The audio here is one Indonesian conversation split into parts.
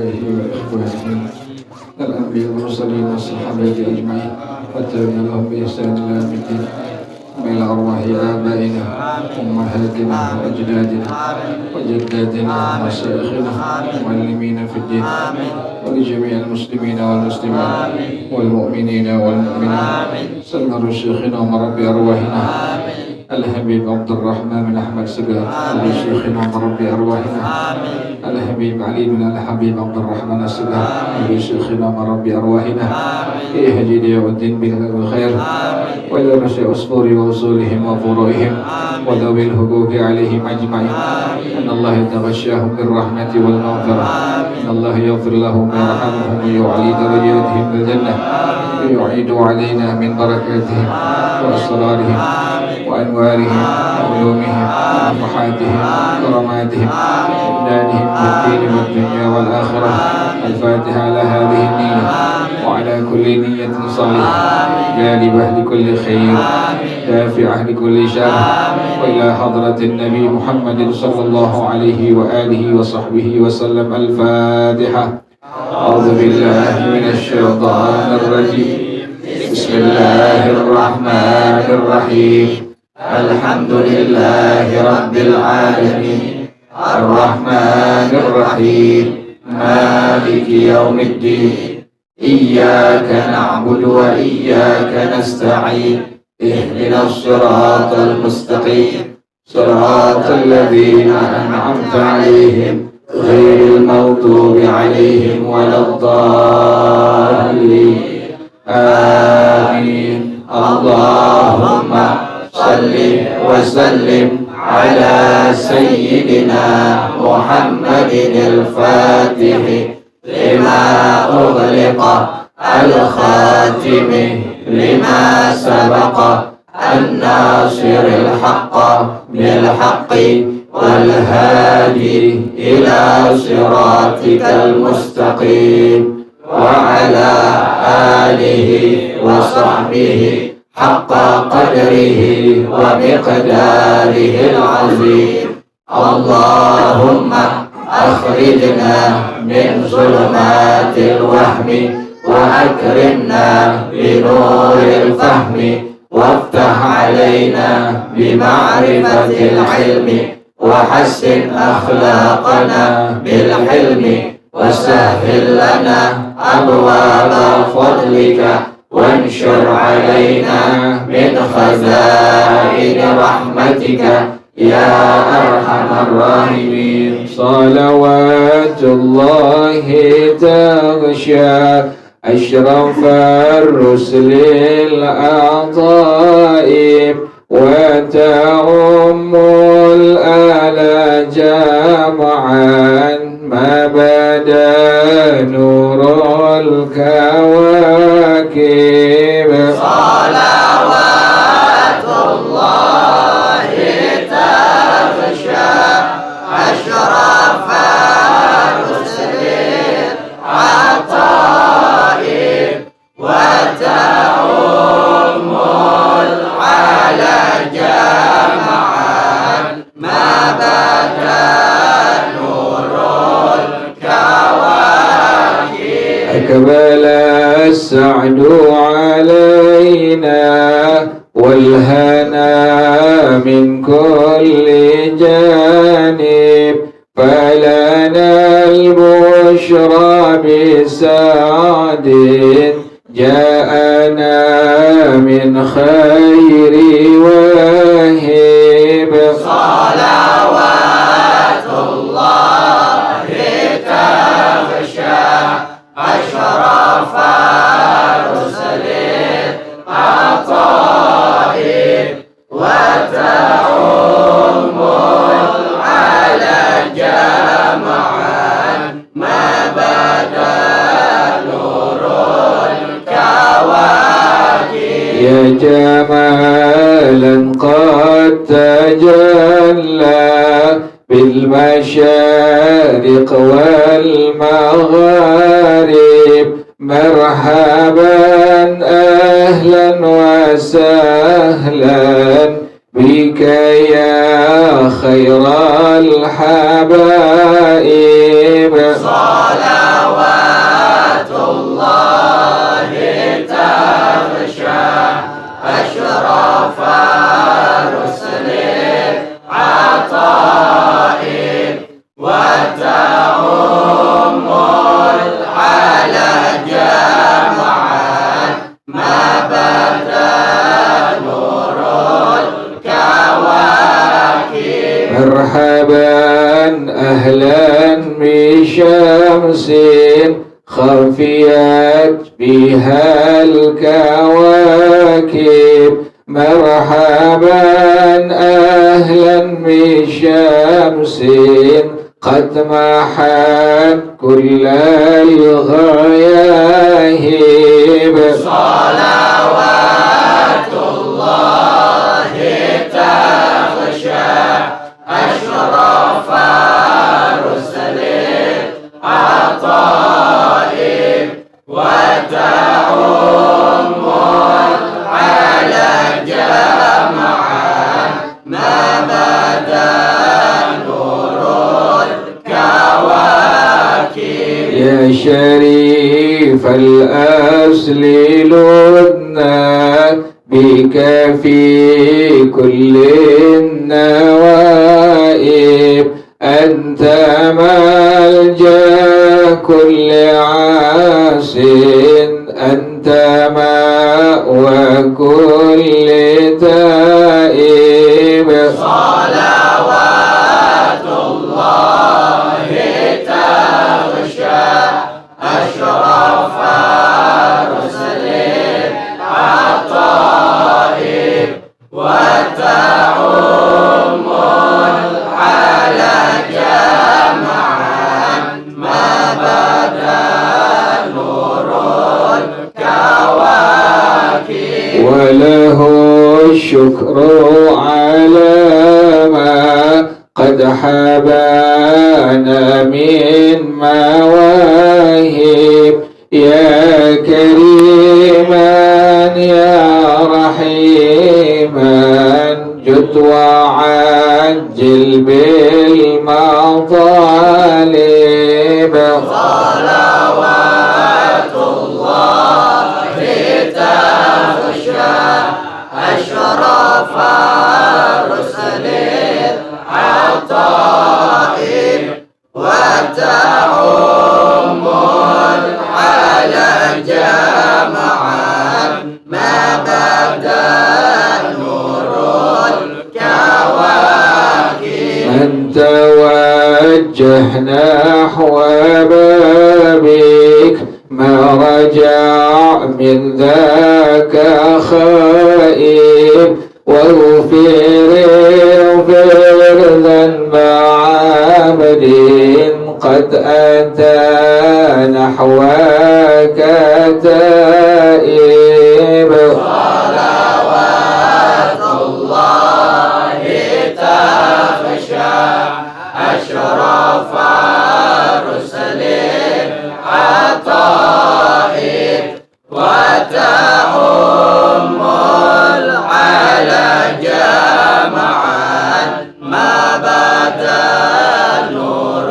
وآبائه وإخوانه الأنبياء والمرسلين والصحابة أجمعين والتابعين لهم بإحسان إلى يوم الدين إلى أرواح آبائنا وأمهاتنا وأجدادنا وجداتنا ومشايخنا ومعلمينا في الدين ولجميع المسلمين والمسلمات والمؤمنين والمؤمنات سلم شيخنا ومربي أرواحنا الحبيب عبد الرحمن بن أحمد سقاط ولشيخنا ومربي أرواحنا الحبيب علي بن الحبيب عبد الرحمن السقاط ولشيخنا ومربي أرواحنا اهدنا يا الدين بالخير وإلى رشا أصفور وأصولهم وفروعهم وذوي الحقوق عليهم أجمعين أن الله يتغشاهم بالرحمة والمغفرة أن الله يغفر لهم ويرحمهم ويعلي درجاتهم بالجنة ويعيد علينا من بركاتهم وأسرارهم وأنوارهم وعلومهم ونفحاتهم وكراماتهم وإمدادهم بالدين والدنيا والآخرة. الفاتحة على هذه النية وعلى كل نية صالحة جالبة لكل خير دافعة لكل شر وإلى حضرة النبي محمد صلى الله عليه وآله وصحبه وسلم. الفاتحة. أعوذ بالله من الشيطان الرجيم. بسم الله الرحمن الرحيم. الحمد لله رب العالمين الرحمن الرحيم مالك يوم الدين إياك نعبد وإياك نستعين اهدنا الصراط المستقيم صراط الذين أنعمت عليهم غير المغضوب عليهم ولا الضالين آمين. اللهم صل وسلم على سيدنا محمد الفاتح لما أغلق الخاتم لما سبق الناصر الحق بالحق والهادي إلى صراطك المستقيم وعلى آله وصحبه حق قدره ومقداره العظيم. اللهم أخرجنا من ظلمات الوهم وأكرمنا بنور الفهم وافتح علينا بمعرفة العلم وحسن أخلاقنا بالحلم وسهل لنا أبواب فضلك وانشر علينا من خزائن رحمتك يا أرحم الراحمين. صلوات الله تغشى أشرف الرسل الأعضاء وتعم الآل جمعا ما بدا نور الكواكب. صلوات الله تغشى أشرف الرسل العطاء وتعم العلا جمعا ما بدا نور الكواكب. أقبل السعد علينا والهنا من كل جانب فلنا البشرى بسعد جاءنا من خير واهب. صلوات الله تغشى أشرف الرسل العطاء وتعم العلا جمعا ما بدا نور الكواكب. يا جمالا قد تجلى بالمشارق والمغارب مرحبا أهلا وسهلا بك يا خير الحبائب. صلاة الله تغشى أشرف رسل العطائب وتعم العلا جمعا ما بدا نور الكواكب مرحبا أهلا بشمس خفيت بها الكواكب مرحبا أهلا بشمس قد محت كل الغياهب صلوات الله تغشى أشرف رسل العطائب وتعم العلا جمعا ما بدا نور الكواكب يا شريف الأصل لدنا بك في كل النوائب أنت ملجأ كل عاص أنت مأوى كل تائب صلوات الله تغشى أشرف رسل العطائب وتعم العلا جمعا ما بدا نور الكواكب وله الشكر على ما قد حبانا من مواهب يا كريما يا رحيما جد وعجل بالمطالب صلوات الله تغشى أشرف رسل العطائب وتعم العلا جمعا ما بدا نور الكواكب من توجه نحو بابك ما رجع من ذاك خائب واغفر ذنب عبد قد أتى نحوك تائب صلوات الله تغشى أشرف رسل العطائب وتعم العلا جمعا ما بدا نور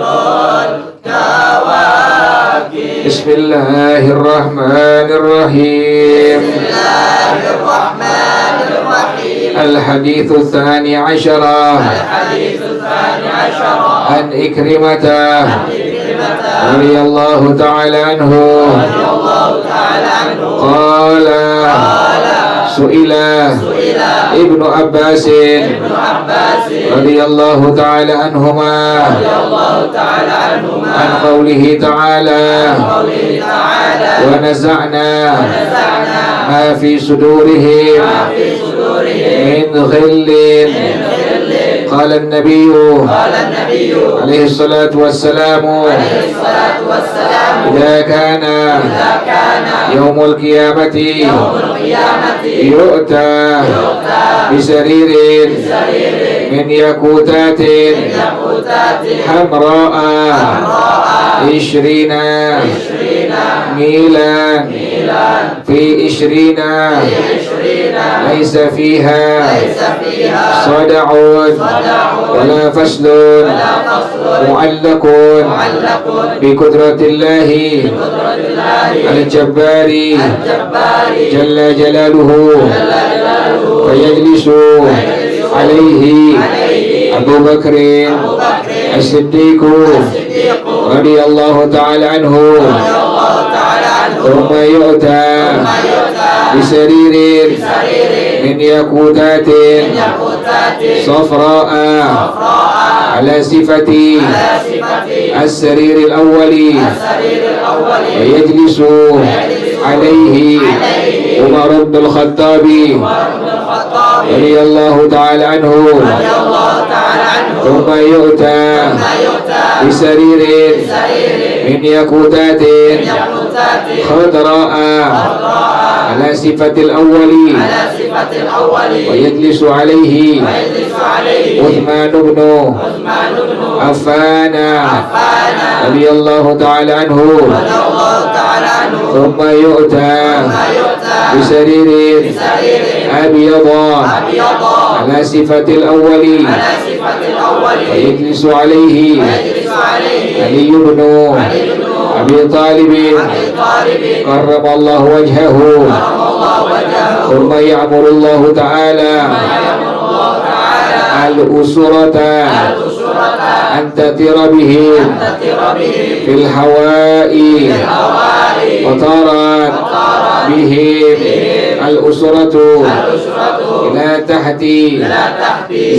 الكواكب بسم الله الرحمن الرحيم بسم الله الرحمن الرحيم الحديث الثاني عشر الحديث الثاني عشر عن إكرمة رضي الله تعالى عنه رضي الله تعالى عنه قال سئل ابن عباس رضي الله تعالى عنهما عن قوله تعالى ونزعنا ما في صدورهم من غل قال النبي عليه الصلاة والسلام إذا كان يوم القيامة يؤتى بسرير من ياقوتات حمراء 20 ميلا في 20 ليس فيها صدع ولا فصل معلق بقدرة الله الجبار جل جلاله فيجلس عليه أبو بكر الصديق رضي الله تعالى عنه ثم يؤتى بسرير من ياقوتات صفراء على صفة السرير الأول ويجلس عليه عمر بن الخطاب رضي الله تعالى عنه ثم يؤتى بسرير من ياقوتات خضراء على صفة الأول ويجلس عليه عثمان بن عفان رضي الله تعالى عنه ثم يؤتى بسرير أبيض على صفة الأول ويجلس عليه علي بن أبي طالب كرم الله وجهه ثم يأمر الله تعالى الأسرة أن تطير بهم في الهواء وطارت بهم الأسرة إلى تحت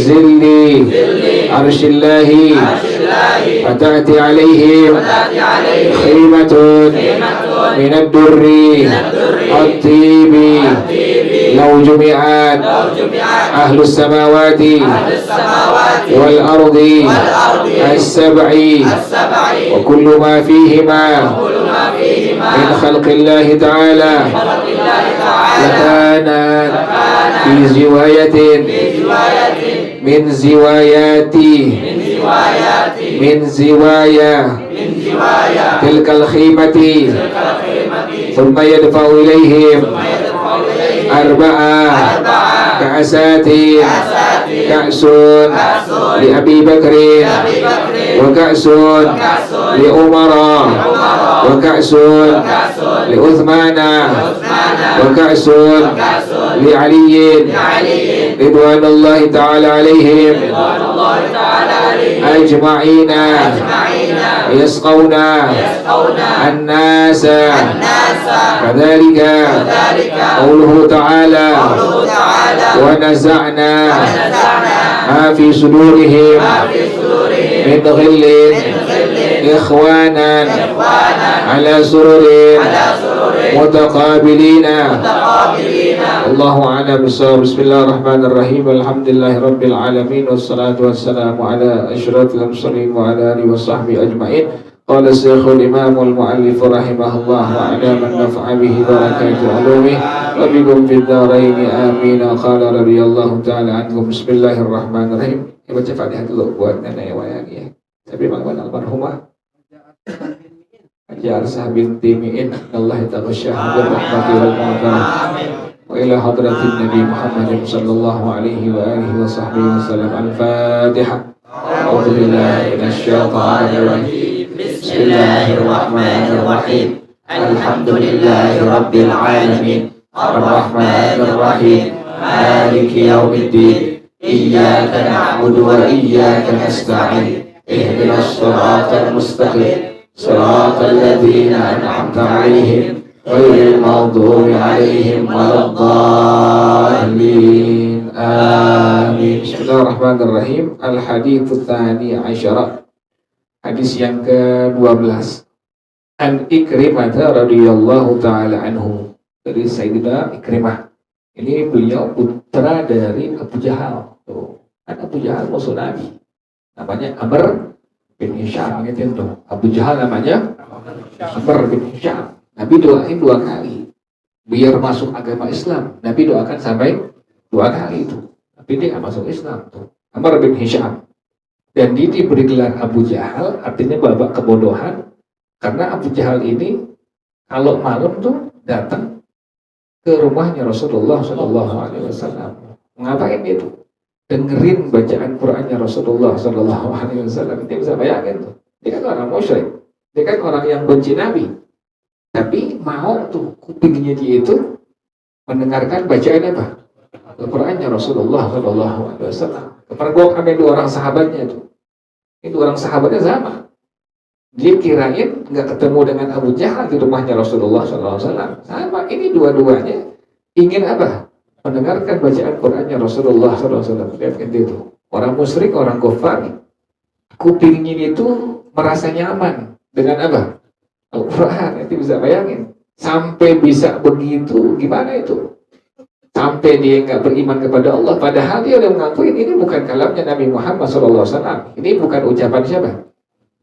ظل عرش الله فتأتي عليهم خيمة من الدر الطيب لو جمعت أهل السماوات والأرض السبع وكل ما فيهما من خلق الله تعالى لكان في زواية من زوايا تلك الخيمة ثم يدفع إليهم 4 كأسات كأس لأبي بكر وكأس لعمر وكأس لعثمان وكأس لعلي رضوان الله تعالى عليهم أجمعين يسقون الناس كذلك قوله تعالى ونزعنا ما في صدورهم من غل إخوانا على سرر متقابلين الله أعلم بالصواب. بسم الله الرحمن الرحيم الحمد لله رب العالمين والصلاة والسلام على أشرف المرسلين وعلى آله وصحبه أجمعين. قال الشيخ الإمام المؤلف رحمه الله وعلى من نفع به بركات علومه وبكم في الدارين آمين. قال رضي الله تعالى عنكم. بسم الله الرحمن الرحيم. Baca Fatihah dulu buat nenek wayang ya. Tapi bagaimana almarhumah Haji Arsah binti Mi'in Allah ta'asyah birrahmati wal maghfirah wa ila hadratin Nabi Muhammad sallallahu alaihi wa alihi wa sahbihi wa sallam. Al-Fatihah. A'udzu billahi minasy syaithanir rajim. Bismillahirrahmanirrahim. Alhamdulillahi rabbil alamin. Ar-Rahmanir Rahim. Maliki yaumiddin. Iyyaka na'budu wa iyyaka nasta'in. Ihdinas siratal mustaqim. Siratal ladzina an'amta 'alaihim ghairil maghdubi 'alaihim waladdallin. Amin. Bismillahirrahmanirrahim. Al-hadits tsani asyara. Hadis yang ke-12. An Ikrimah radhiyallahu taala anhu. Dari Sayyidina Ikrimah. Ini beliau putra dari Abu Jahal. Tuh. Kan Abu Jahal musuh Nabi. Namanya Amr bin Hisham gitu tuh. Abu Jahal namanya Amr bin Hisham. Nabi doain 2 kali biar masuk agama Islam. Nabi doakan sampai 2 kali itu. Tapi dia nggak masuk Islam tuh. Amr bin Hisham. Dan dia diberi gelar Abu Jahal, artinya babak kebodohan. Karena Abu Jahal ini kalau malam tuh datang ke rumahnya Rasulullah Shallallahu Alaihi Wasallam. Ngapain dia tuh? Dengerin bacaan Qurannya Rasulullah Shallallahu Alaihi Wasallam. Dia bisa bayangin tuh. Dia kan orang musyrik. Dia kan orang yang benci Nabi. Tapi mau tuh kupingnya dia itu mendengarkan bacaan apa? Al-Qurannya Rasulullah Shallallahu Alaihi Wasallam. Kepergok kami dua orang sahabatnya tuh. Ini dua orang sahabatnya sama. Dia kirain nggak ketemu dengan Abu Jahal di rumahnya Rasulullah Shallallahu Alaihi Wasallam. Sama. Ini dua-duanya ingin apa? Mendengarkan bacaan Qurannya Rasulullah Shallallahu Alaihi Wasallam. Lihat itu. Orang musyrik, orang kafir, kupingnya itu merasa nyaman dengan apa? Al-Quran. Itu bisa bayangin. Sampai bisa begitu, gimana itu? Sampai dia nggak beriman kepada Allah, padahal dia udah mengakuin ini bukan kalamnya Nabi Muhammad SAW. Ini bukan ucapan siapa?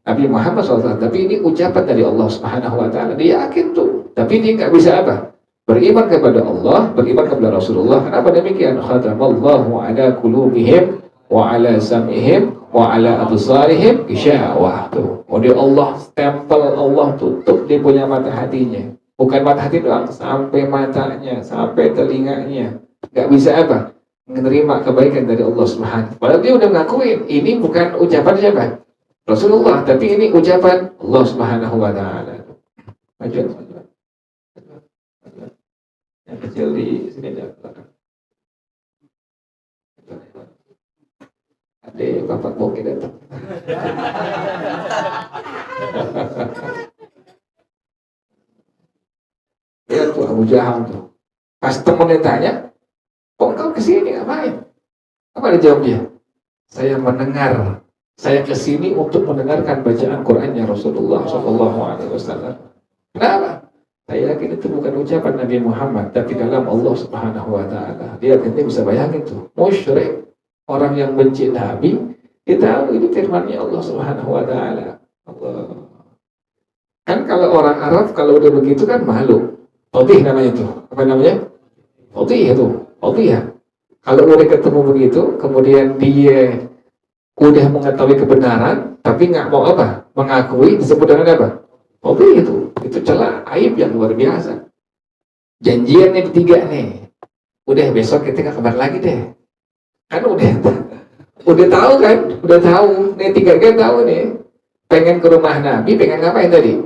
Nabi Muhammad SAW. Tapi ini ucapan dari Allah Subhanahu Wa Taala. Dia yakin tuh, tapi dia nggak bisa apa? Beriman kepada Allah, beriman kepada Rasulullah. Kenapa demikian? Khatamallahu ala qulubihim wa ala sam'ihim wa ala absarihim gishawah tuh. Dia Allah stempel, Allah tutup dia punya mata hatinya. Bukan mata hati doang, sampai matanya, sampai telinganya. Gak bisa apa? Menerima kebaikan dari Allah Subhanahu. Padahal dia udah ngakuin, ini bukan ucapan siapa? Rasulullah, tapi ini ucapan Allah Subhanahu Wa Taala. Maju. Yang kecil di sini ada belakang. Ada bapak bokeh datang. Ya tuh Abu Jahal tuh. Pas temennya tanya, kok engkau kesini ngapain? Apa dijawab dia? Saya mendengar. Saya kesini untuk mendengarkan bacaan Qurannya Rasulullah Shallallahu Alaihi Wasallam. Kenapa? Saya yakin itu bukan ucapan Nabi Muhammad, tapi kalam Allah Subhanahu Wa Taala. Dia nanti bisa bayangin tuh, musyrik, orang yang benci Nabi, dia tahu itu firman-Nya Allah Subhanahu Wa Taala. Allah. Kan kalau orang Arab kalau udah begitu kan malu. Fadih namanya itu. Apa namanya? Fadih itu. Fadih ya. Kalau udah ketemu begitu, kemudian dia udah mengetahui kebenaran, tapi nggak mau apa? Mengakui, disebut dengan apa? Fadih itu. Itu celah aib yang luar biasa. Janjian yang ketiga nih. Udah besok kita nggak kabar lagi deh. Kan udah tahu kan? Udah tahu. Nih tiga kan tahu nih. Pengen ke rumah Nabi, pengen ngapain tadi?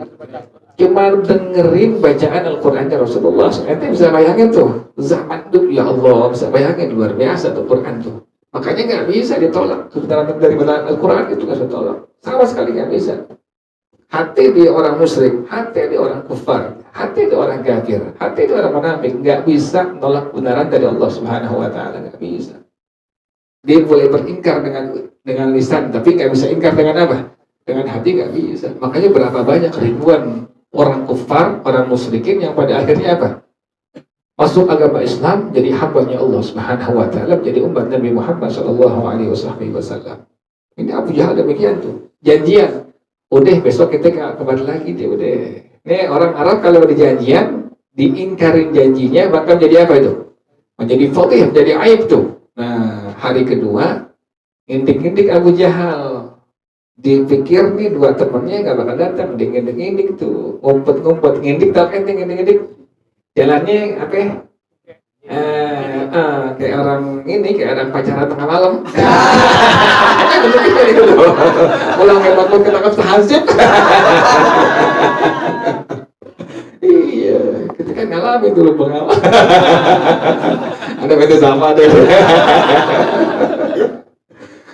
Cuma dengerin bacaan Al-Qurannya Rasulullah. Ente bisa bayangin tuh, zaman tuh, ya Allah, bisa bayangin luar biasa tuh Quran tuh. Makanya nggak bisa ditolak. Kebenaran dari Al-Quran itu nggak bisa ditolak. Sama sekali nggak bisa. Hati dia orang musyrik, hati dia orang kufar, hati dia orang kafir, hati dia orang munafik, nggak bisa menolak kebenaran dari Allah Subhanahu Wa Taala, nggak bisa. Dia boleh beringkar dengan lisan, tapi nggak bisa ingkar dengan apa? Dengan hati nggak bisa. Makanya berapa banyak ribuan orang kufar, orang musyrikin yang pada akhirnya apa? Masuk agama Islam, jadi hambanya Allah Subhanahu Wa Taala, jadi umat Nabi Muhammad Shallallahu Alaihi Wasallam. Ini Abu Jahal demikian tuh, janjian. Udah besok kita nggak kabar lagi deh, udah. Nih orang Arab kalau ada janjian, diingkarin janjinya, bakal jadi apa itu? Menjadi fadih, jadi aib tuh. Nah hari kedua, intik-intik Abu Jahal. Dipikir nih dua temennya nggak bakal datang, ngindik tuh, ngumpet ngindik, tau kan ngindik, jalannya apa? Kayak orang ini, kayak orang pacaran tengah malam. Begitu itu loh. Pulang hebat kita kan sehasib. Iya, kita kan ngalamin dulu pengalaman. Ada beda sama deh.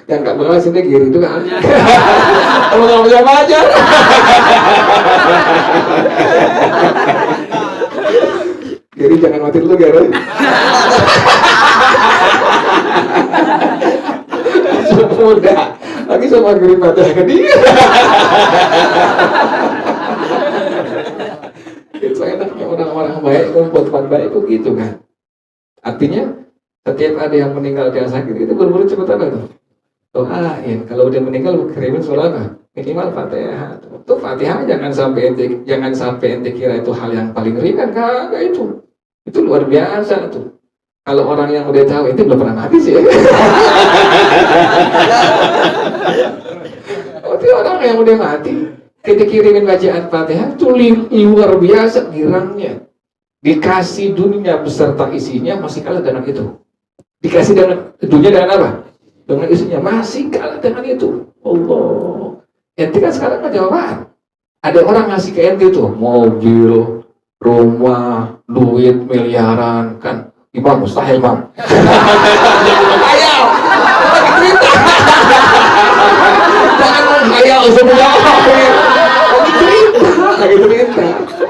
Yang gak bakal sini kiri itu kan. Kalau gak bisa belajar. Giri jangan mati dulu Giri. Mudah. Lagi sama Giri mati ke dia. Itu enaknya orang-orang baik, perempuan baik begitu kan. Artinya setiap ada yang meninggal yang sakit itu berburu cepat apa tuh? Doain. Kalau udah meninggal kirimin sholat minimal Fatihah. Tuh Fatihah jangan sampai ente kira itu hal yang paling ringan, kagak itu. Itu luar biasa tuh. Kalau orang yang udah tahu itu belum pernah mati sih. Itu orang yang udah mati, kita kirimin bacaan Fatihah itu luar biasa girangnya. Dikasih dunia beserta isinya masih kalah dengan itu. Dikasih dengan dunia dengan apa? Dengan isinya masih kalah dengan itu. Allah. Ente kan sekarang kan jawaban. Ada orang ngasih ke ente tuh mobil, rumah, duit miliaran kan. Imam mustahil, Bang. Hayal. Lagi cerita. Jangan menghayal semua. Lagi cerita.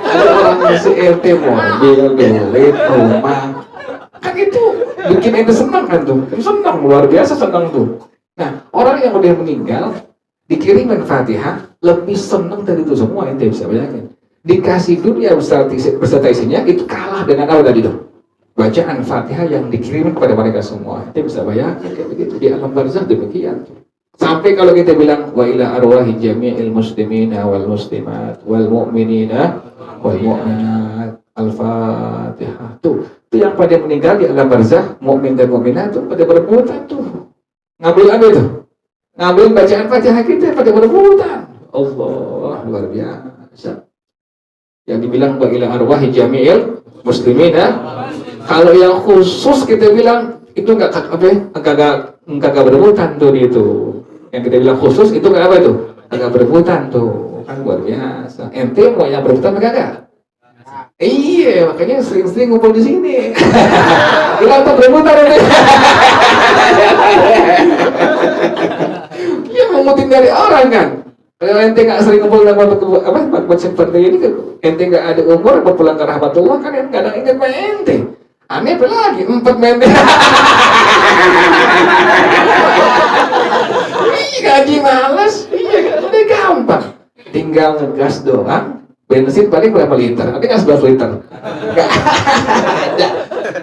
Ada orang ngasih ente mobil, duit, rumah. Kan itu bikin ente senang kan tuh. Senang, luar biasa senang tuh. Nah, orang yang udah meninggal dikirimin Fatihah lebih senang dari itu semua. Ente bisa bayangin. Dikasih dunia beserta isinya itu kalah dengan apa tadi tuh? Bacaan Fatihah yang dikirim kepada mereka semua. Ente bisa bayangin kayak begitu di alam barzakh demikian. Sampai kalau kita bilang wa ila arwahi jami'il muslimina wal muslimat wal mu'minina wal mu'minat al-Fatihah. Tuh yang pada meninggal di alam barzakh, mukmin dan mukminat tuh pada berebutan tuh. Ngambil apa itu? Ngambil bacaan Fatihah kita pada berebutan. Allah, luar biasa. Yang dibilang wa ila arwahi jami'il muslimina. Kalau yang khusus kita bilang itu enggak berebutan tuh itu. Yang kita bilang khusus itu enggak apa tuh? Enggak berebutan tuh. Kan luar biasa. Ente mau yang berebutan enggak? Iya, makanya sering-sering ngumpul di sini. Bilang tuh berebutan ini. Dia memutin dari orang kan. Kalau ente nggak sering ngumpul dengan buat seperti ini, ente nggak ada umur berpulang ke rahmatullah kan yang kadang ingat main ente. Aneh apa lagi? 4 mente. Gaji malas. Iya, udah gampang. Tinggal ngegas doang. Bensin paling berapa liter? Ada nggak 11 liter? Nggak ada.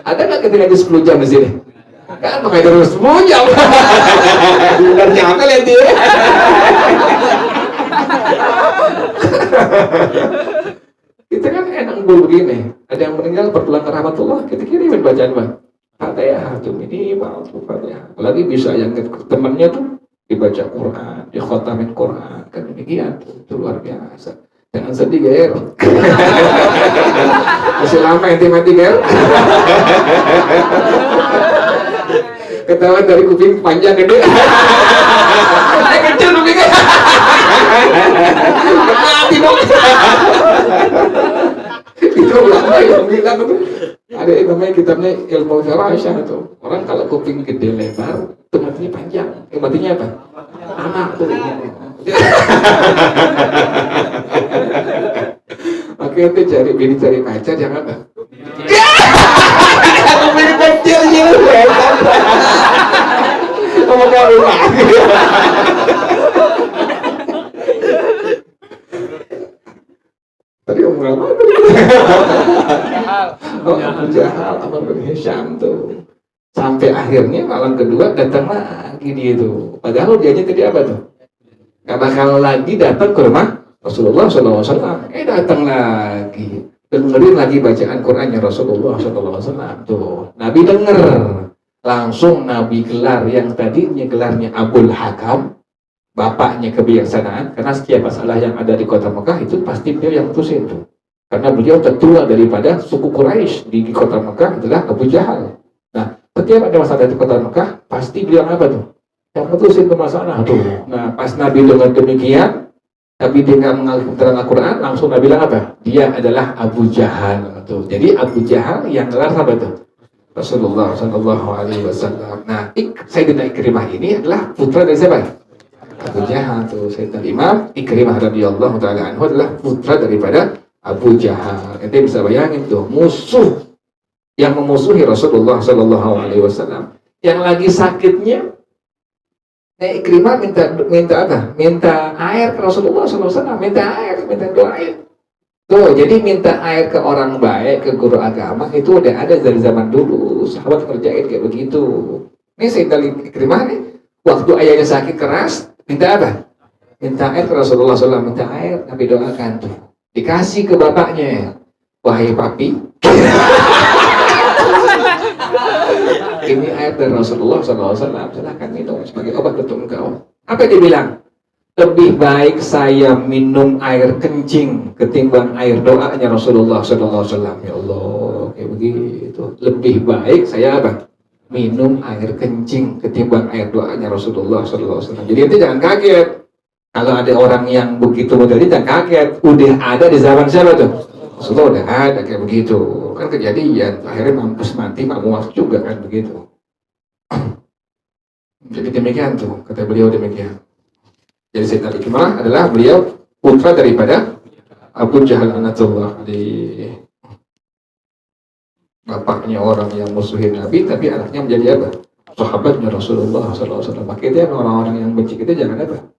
Ada nggak kita ngaji 10 jam di sini? Kan pakai terus 10 jam. Benar nyata lihat dia. Kita kan enak begini. Ada yang meninggal berpulang ke rahmatullah, kita kirimin bacaan Bang. Fatihah tuh minimal tuh Fatihah. Apalagi bisa yang temannya tuh dibaca Quran, dikhotamin Quran, kan demikian tuh luar biasa. Jangan sedih Ger. Masih lama ente mati Ger. Ketahuan dari kuping panjang gede. Kecil kupingnya. Mati dong. Itu ulama yang bilang itu. Ada namanya kitabnya ilmu firasah itu. Orang kalau kuping gede lebar, itu matinya panjang. Matinya apa? Anak tuh. Makanya itu cari bini cari pacar jangan apa? Aku bini kecil juga. Kamu kawin lagi. Tadi umur apa? Abu Jahal, Amr bin Hisham tuh. Sampai akhirnya malam kedua datang lagi dia tuh. Padahal dianya tadi apa tuh? Gak bakal lagi datang ke rumah Rasulullah SAW. Datang lagi. Dengerin lagi bacaan Qurannya Rasulullah SAW. Tuh, Nabi denger. Langsung Nabi gelar yang tadinya gelarnya Abul Hakam, bapaknya kebijaksanaan. Karena setiap masalah yang ada di kota Mekah itu pasti beliau yang putusin tuh. Karena beliau tertua daripada suku Quraisy di kota Mekah adalah Abu Jahal. Nah, setiap ada masalah di kota Mekah pasti beliau apa tuh? Yang putusin ke masalah tuh. Nah, pas Nabi dengar demikian, Nabi dengar mengalir Al-Quran, langsung Nabi bilang apa? Dia adalah Abu Jahal tuh. Jadi Abu Jahal yang gelar apa tuh? Rasulullah SAW. Nah, Sayyidina Ikrimah ini adalah putra dari siapa? Abu Jahal tuh. Sayyidina Imam Ikrimah radhiyallahu ta'ala anhu adalah putra daripada Abu Jahal. Ente bisa bayangin tuh, musuh yang memusuhi Rasulullah SAW. Yang lagi sakitnya, Ikrimah minta apa? Minta air ke Rasulullah SAW. Minta air, minta doa air. Tuh, jadi minta air ke orang baik, ke guru agama itu udah ada dari zaman dulu. Sahabat ngerjain kayak begitu. Ini Sayyidina Ikrimah nih, waktu ayahnya sakit keras, minta apa? Minta air ke Rasulullah SAW. Minta air, Nabi doakan tuh. Dikasih ke bapaknya. Wahai papi, ini air dari Rasulullah SAW. Silahkan minum sebagai obat untuk engkau. Apa dia bilang? Lebih baik saya minum air kencing ketimbang air doanya Rasulullah SAW. Ya Allah, lebih baik saya apa? Minum air kencing ketimbang air doanya Rasulullah SAW. Jadi itu jangan kaget. Kalau ada orang yang begitu model jangan kaget. Udah ada di zaman siapa tuh? Rasulullah udah ada kayak begitu. Kan kejadian. Akhirnya mampus mati, Pak Muaz juga kan begitu. Jadi demikian tuh, kata beliau demikian. Jadi Sayyidina Ikrimah adalah beliau putra daripada Abu Jahal anatullah di bapaknya orang yang musuhin Nabi, tapi anaknya menjadi apa? Sahabatnya Rasulullah SAW. Makanya orang-orang yang benci kita jangan apa?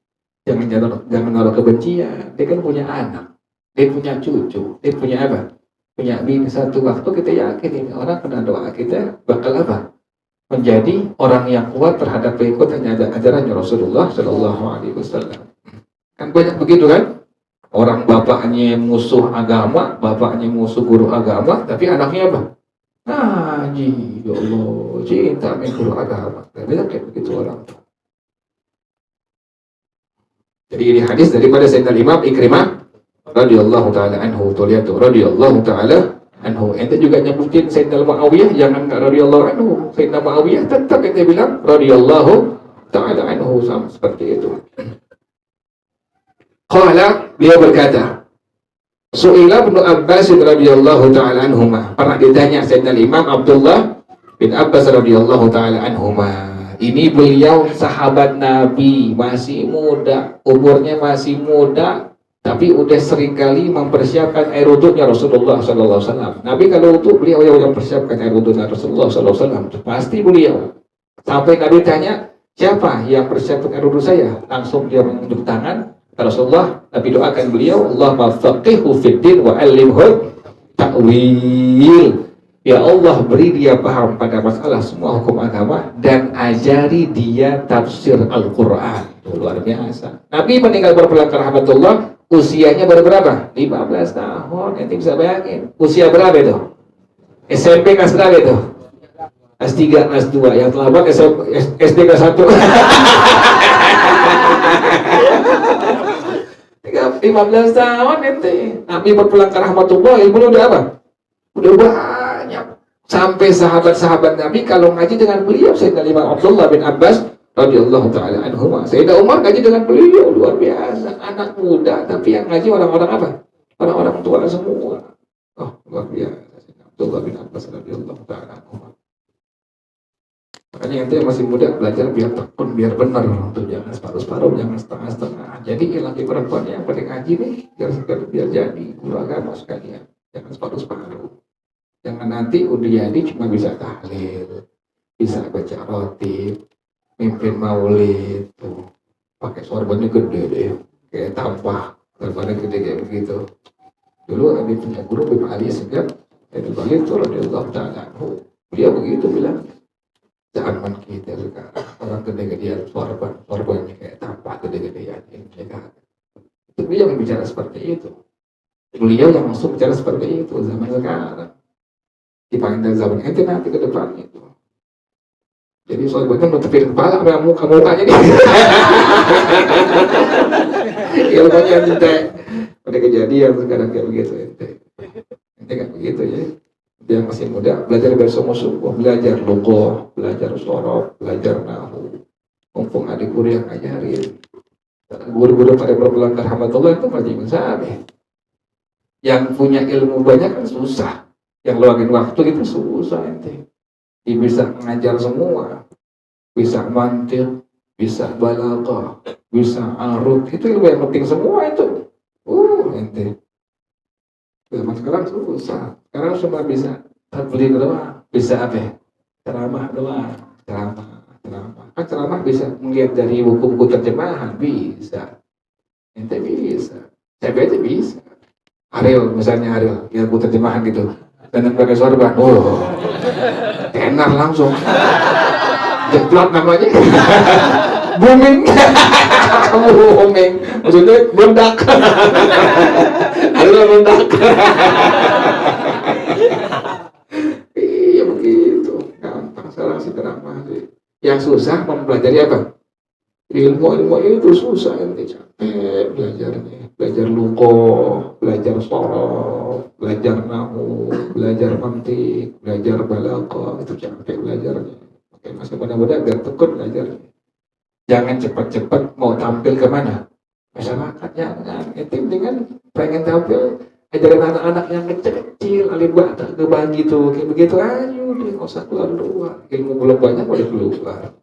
Jangan naruh kebencian. Dia kan punya anak, dia punya cucu, dia punya apa? Punya bini. Satu waktu kita yakin ini orang kena doa kita bakal apa? Menjadi orang yang kuat terhadap pengikutannya ajarannya Rasulullah SAW. Kan banyak begitu kan? Orang bapaknya musuh agama, bapaknya musuh guru agama, tapi anaknya apa? Haji, ya Allah, cinta sama guru agama. Banyak kayak begitu orang. Jadi ini hadis daripada Sayyidina Imam Ikrimah radhiyallahu taala anhu. Tuh lihat tuh, radhiyallahu taala anhu. Ente juga nyebutin Sayyidina Muawiyah, jangan enggak radhiyallahu anhu. Sayyidina Muawiyah tetap ente bilang radhiyallahu taala anhu, sama seperti itu. Qala, beliau berkata, Su'ila Ibnu Abbas radhiyallahu taala anhuma. Pernah ditanya Sayyidina Imam Abdullah bin Abbas radhiyallahu taala anhuma. Ini beliau sahabat Nabi, masih muda, umurnya masih muda, tapi udah seringkali mempersiapkan air wudhunya Rasulullah sallallahu alaihi wasallam. Nabi kalau wudhu, beliau yang mempersiapkan air wudhunya Rasulullah sallallahu alaihi wasallam. Pasti beliau. Sampai Nabi tanya, "Siapa yang persiapkan air wudhu saya?" Langsung dia menunjuk tangan Rasulullah. Nabi doakan beliau, Allahumma faqihu fid din wa 'allimhu ta'wil. Ya Allah, beri dia paham pada masalah semua hukum agama dan ajari dia tafsir Al-Qur'an. Luar biasa. Nabi meninggal berpulang ke rahmatullah, usianya baru berapa? 15 tahun. Nanti bisa bayangin. Usia berapa itu? SMP kelas berapa itu? S3, kelas 2. Yang terlambat SD kelas 1. 15 tahun ente. Nabi berpulang ke rahmatullah, ilmu udah apa? Udah banyak. Sampai sahabat-sahabat Nabi kalau ngaji dengan beliau, Sayyidina Imam Abdullah bin Abbas radhiyallahu taala anhuma. Sayyidina Umar ngaji dengan beliau, luar biasa. Anak muda, tapi yang ngaji orang-orang apa? Orang-orang tua semua. Oh, luar biasa. Sayyidina Abdullah bin Abbas radhiyallahu taala anhuma. Makanya ente yang masih muda belajar biar tekun, biar benar. Tuh, jangan separuh-separuh, jangan setengah-setengah. Jadi laki perempuan yang pada ngaji nih, biar jadi guru agama sekalian. Jangan separuh-separuh. Jangan nanti udah jadi cuma bisa tahlil, bisa baca rotib, mimpin maulid, tuh pakai sorbannya gede deh, kayak tampah, sorbannya gede kayak begitu. Dulu ada punya guru Bima Ali Segaf, dari Bali itu radhiyallahu ta'ala anhu. Beliau begitu bilang, zaman kita sekarang orang gede-gedean sorbannya kayak tampah gede-gedean ini kan. Itu beliau yang bicara seperti itu. Beliau yang langsung bicara seperti itu zaman sekarang. Dipandang zaman ente nanti ke depan itu. Jadi sorbannya nutupin kepala sama muka-mukanya nih. Ilmunya ente. Ada kejadian sekarang kayak begitu ente. Ente gak begitu ya. Dia masih muda, belajar bersungguh-sungguh, belajar lughah, belajar sorof, belajar nahwu. Mumpung adik guru yang ngajarin. Guru-guru pada berpulang ke rahmatullah itu masih mensabe. Yang punya ilmu banyak kan susah. Yang luangin waktu itu susah ente. Dia bisa mengajar semua. Bisa mantiq, bisa balaghah, bisa arud. Itu ilmu yang penting semua itu. Ente. Zaman sekarang susah. Sekarang cuma bisa tabligh doang. Bisa apa ya? Ceramah doang. Ceramah. Kan ceramah bisa melihat dari buku-buku terjemahan. Bisa. Ente bisa. Saya baca bisa. Ariel, misalnya Ariel, ya buku terjemahan gitu. Dan pakai sorban, tenar langsung. Jeplak namanya. Booming. Booming. Maksudnya meledak. Ariel meledak. Iya begitu. Gampang salah si ceramah sih. Yang susah mempelajari apa? Ilmu itu susah, ente capek belajarnya. Belajar lughah, belajar sorof, belajar belajar nahu, belajar mantik, belajar balaghah, itu capek belajarnya. Oke, masih muda-muda biar tekun belajarnya. Jangan cepat-cepat mau tampil kemana? Masyarakat jangan. Itu dengan pengen tampil, ajarin anak-anak yang kecil-kecil, alim banget, kebagi tuh, kayak begitu aja, dia nggak usah keluar-keluar. Ilmu belum banyak boleh keluar.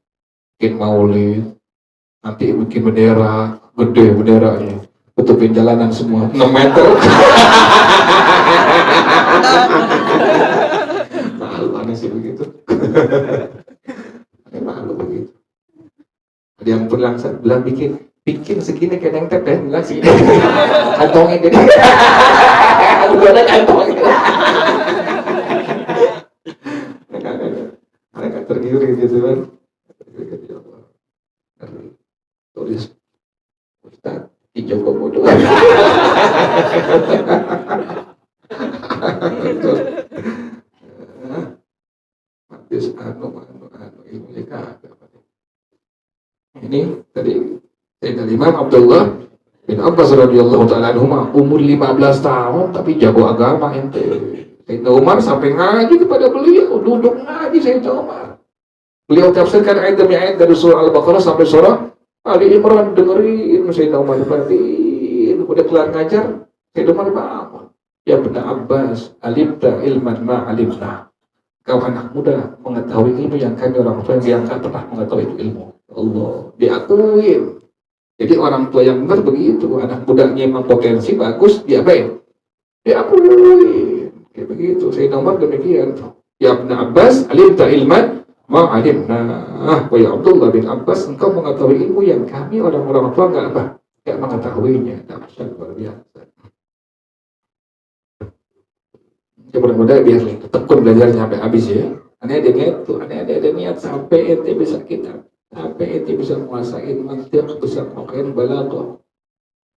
Bikin maulid, nanti bikin bendera, gede benderanya, tutupin jalanan semua 6 meter. Malu aneh sih begitu. Malu begitu. Ada yang berlangsung bilang bikin segini kayak yang tep ya, bilang segini. Kantongnya jadi. Ada kantongnya. Mereka tergiur gitu kan. Tulis Ustaz di Joko Bodo. Habis ini kagak. Ini tadi Sayyidina Imam Abdullah bin Abbas radhiyallahu ta'ala anhuma umur 15 tahun tapi jago agama ente. Sayyidina Umar sampai ngaji kepada beliau, duduk ngaji Sayyidina Umar. Beliau tafsirkan ayat demi ayat dari surah Al-Baqarah sampai surah Ali Imran, dengerin Sayyidina Umar, perhatiin, udah kelar ngajar, Sayyidina Umar bangun. Ya benar Abbas, alimta ilman ma alimna. Kau anak muda mengetahui ilmu yang kami orang tua yang tak pernah mengetahui itu ilmu. Allah, diakuin. Jadi orang tua yang benar begitu, anak mudanya memang potensi bagus, diapain? Diakuin. Kayak begitu, Sayyidina Umar demikian. Ya benar Abbas, alimta ilman ma'alimna. Wa ya Abdullah bin Abbas, engkau mengetahui ilmu yang kami orang-orang tua enggak mengetahuinya. Dahsyat luar biasa. Ya mudah-mudahan biar tekun belajar sampai habis ya. Aneh ada niat sampai ente bisa kitab, sampai ente bisa menguasai mantiq, bisa menguasai balaghah.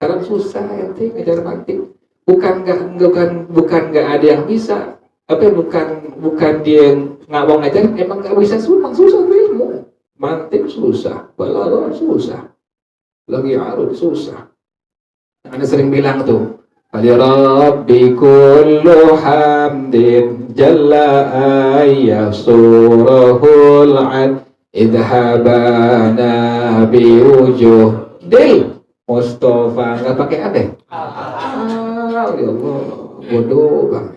Sekarang susah ente ngajar mantiq. Bukan enggak ada yang bisa. Tapi bukan dia yang nggak mau ngajar, emang nggak bisa, susah ilmu. Mantik susah, balaghah susah, lagi arud susah. Anda sering bilang tuh, Fali Rabbi kullu hamdin jalla ayyasurahul ad idhabana biwujuh dil Mustafa, nggak pakai adeh. Ya Allah, bodoh banget.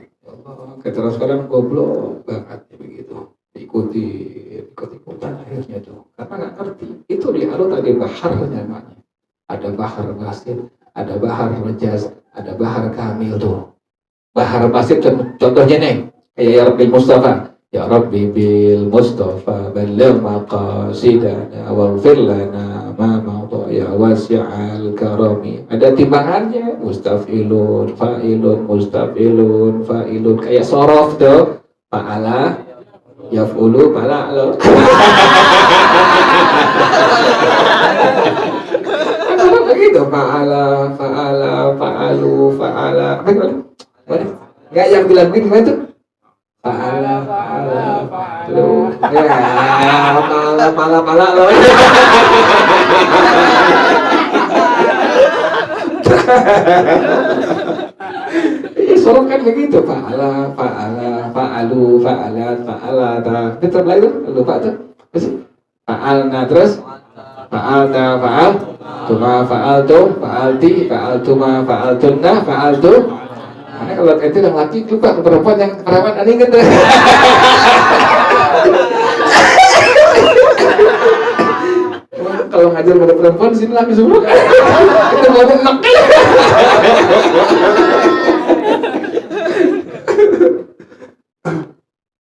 Kata sekarang goblok banget begitu, ikut-ikutan akhirnya tuh, karena nggak ngerti. Itu di arut ada baharnya namanya, ada bahar basit, ada bahar majaz, ada bahar kamil tuh. Bahar basit contohnya nih, kayak ya Rabbi Mustafa, ya Rabbi bil Mustafa balligh maqasidana waghfir lana ma mawdu ya wasi'al karami. Ada timbangannya, mustafilun, fa'ilun, kayak sorof tuh, fa'ala, yaf'ulu, fa'ala. Kan begitu, fa'ala, fa'alu, fa'ala. Enggak yang bilang gimana tuh? Fa'ala. Loh, ya, pala loh. Sorok kan begitu, fa'ala, fa'alu, fa'alat, fa'alata. Betul lah itu, lupa tuh. Fa'alna terus, fa'alta, fa'al, tuma, fa'altu, fa'alti, fa'altuma, fa'altunna, fa'altu. Karena kalau itu yang laki lupa, perempuan yang perawan aneh gitu. Kalau ngajar pada perempuan sini laki semua kan. Kita mau enak.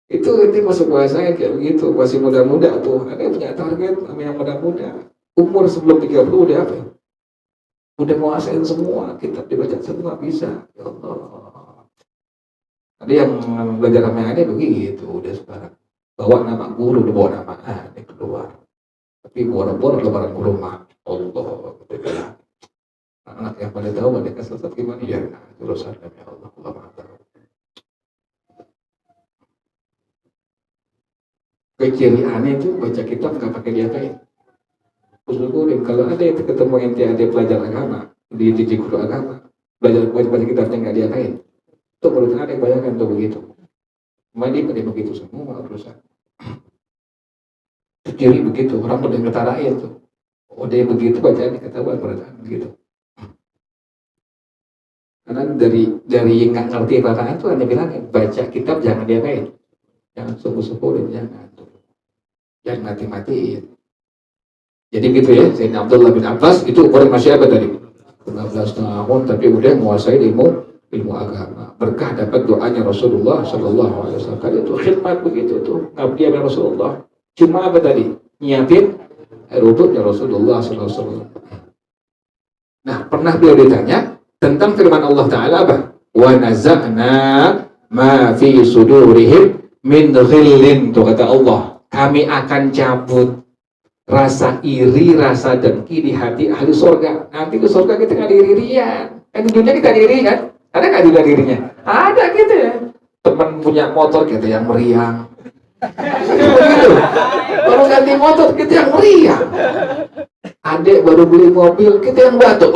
Itu masuk bahasanya kayak begitu, masih muda-muda tuh. Ada yang punya target sama yang muda-muda. Umur sebelum 30 udah apa ya? Udah menguasain semua, kitab dibaca semua bisa. Ya Allah. Ada yang belajar sama yang aneh begitu, udah sekarang. Bawa nama guru, udah bawa nama aneh keluar. Tapi boro-boro lebaran ke rumah. Allah, betul. Anak yang pada tahu mereka sesat gimana ya? Urusan ya Allah, Allah Maha tahu. Keciri aneh itu baca kitab nggak pakai diapain. Usul kurim, kalau ada yang ketemu ente ada pelajar agama, di guru agama, belajar baca kitabnya nggak diapain. Tuh murid aneh bayangkan tuh begitu. Mandi pada begitu semua berusaha. Jadi begitu orang udah ngetarain tuh. Udah begitu bacaan ketahuan murid aneh begitu. Karena dari nggak ngerti apa-apaan tuh Anda bilangin baca kitab jangan diapain, jangan subuh-subuhin, jangan mati-matiin. Jadi gitu ya, Sayyidina Abdullah bin Abbas itu umur masih apa tadi? 15 tahun, tapi udah menguasai ilmu agama. Berkah dapat doanya Rasulullah Shallallahu Alaihi Wasallam. Tadi itu khidmat begitu tuh, ngabdi sama Rasulullah. Cuma apa tadi? Nyiapin air wudhunya Rasulullah Shallallahu Alaihi Wasallam. Nah, pernah beliau ditanya tentang firman Allah Ta'ala apa? Wa naza'na ma fi sudurihim min ghillin, tuh kata Allah, kami akan cabut rasa iri, rasa dengki di hati ahli surga. Nanti di surga kita nggak iri-irian. Di dunia kita iri kan? Ada nggak juga dirinya? Ada gitu ya. Teman punya motor kita yang meriang. Begitu. Baru ganti motor kita yang meriang. Adik baru beli mobil kita yang batuk.